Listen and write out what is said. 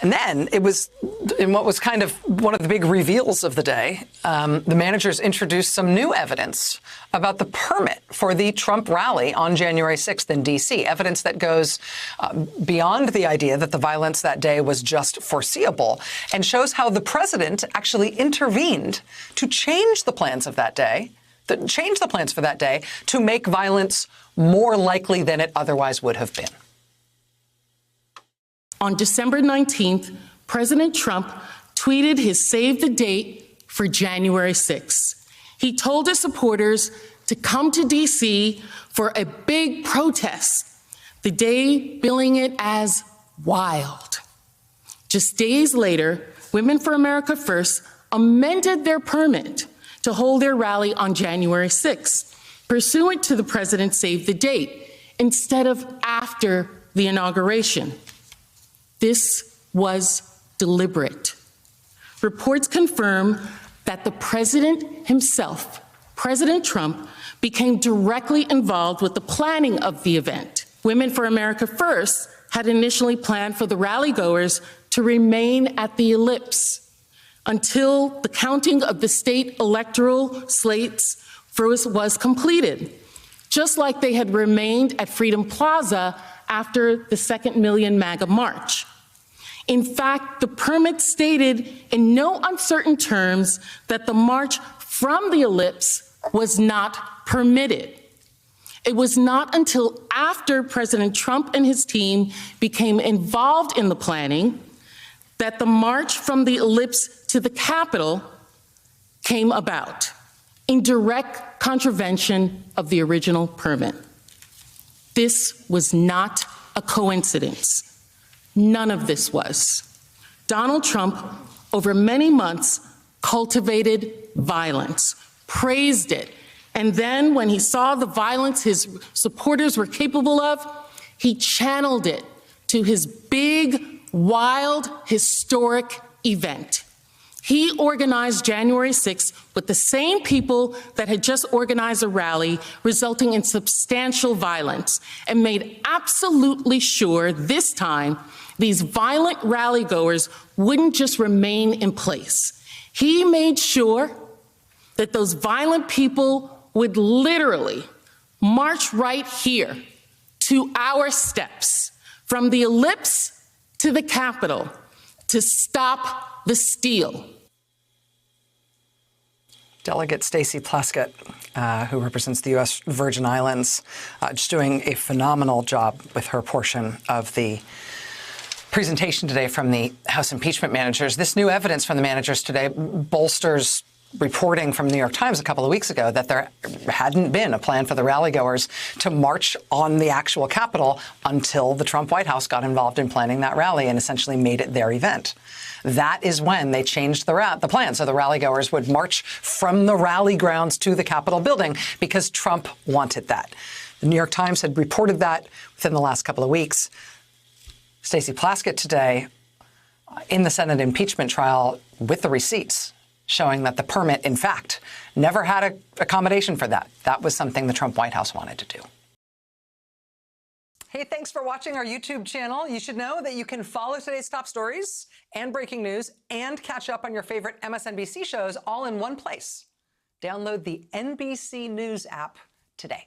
And then it was, in what was kind of one of the big reveals of the day, the managers introduced some new evidence about the permit for the Trump rally on January 6th in D.C., evidence that goes beyond the idea that the violence that day was just foreseeable and shows how the president actually intervened to change the plans of that day, change the plans for that day to make violence more likely than it otherwise would have been. On December 19th, President Trump tweeted his save the date for January 6th. He told his supporters to come to D.C. for a big protest, the day billing it as wild. Just days later, Women for America First amended their permit to hold their rally on January 6th, pursuant to the president's save the date, instead of after the inauguration. This was deliberate. Reports confirm that the president himself, President Trump, became directly involved with the planning of the event. Women for America First had initially planned for the rally-goers to remain at the ellipse until the counting of the state electoral slates was completed, just like they had remained at Freedom Plaza after the 2nd Million MAGA March. In fact, the permit stated in no uncertain terms that the march from the ellipse was not permitted. It was not until after President Trump and his team became involved in the planning that the march from the ellipse to the Capitol came about, in direct contravention of the original permit. This was not a coincidence. None of this was. Donald Trump, over many months, cultivated violence, praised it, and then when he saw the violence his supporters were capable of, he channeled it to his big, wild, historic event. He organized January 6th with the same people that had just organized a rally, resulting in substantial violence, and made absolutely sure this time these violent rally-goers wouldn't just remain in place. He made sure that those violent people would literally march right here to our steps, from the ellipse to the Capitol, to stop the steal. Delegate Stacey Plaskett, who represents the U.S. Virgin Islands, just doing a phenomenal job with her portion of the presentation today from the House impeachment managers. This new evidence from the managers today bolsters reporting from the New York Times a couple of weeks ago that there hadn't been a plan for the rally-goers to march on the actual Capitol until the Trump White House got involved in planning that rally and essentially made it their event. That is when they changed the plan. So the rally-goers would march from the rally grounds to the Capitol building because Trump wanted that. The New York Times had reported that within the last couple of weeks. Stacey Plaskett today in the Senate impeachment trial with the receipts showing that the permit, in fact, never had an accommodation for that. That was something the Trump White House wanted to do. Hey, thanks for watching our YouTube channel. You should know that you can follow today's top stories and breaking news and catch up on your favorite MSNBC shows all in one place. Download the NBC News app today.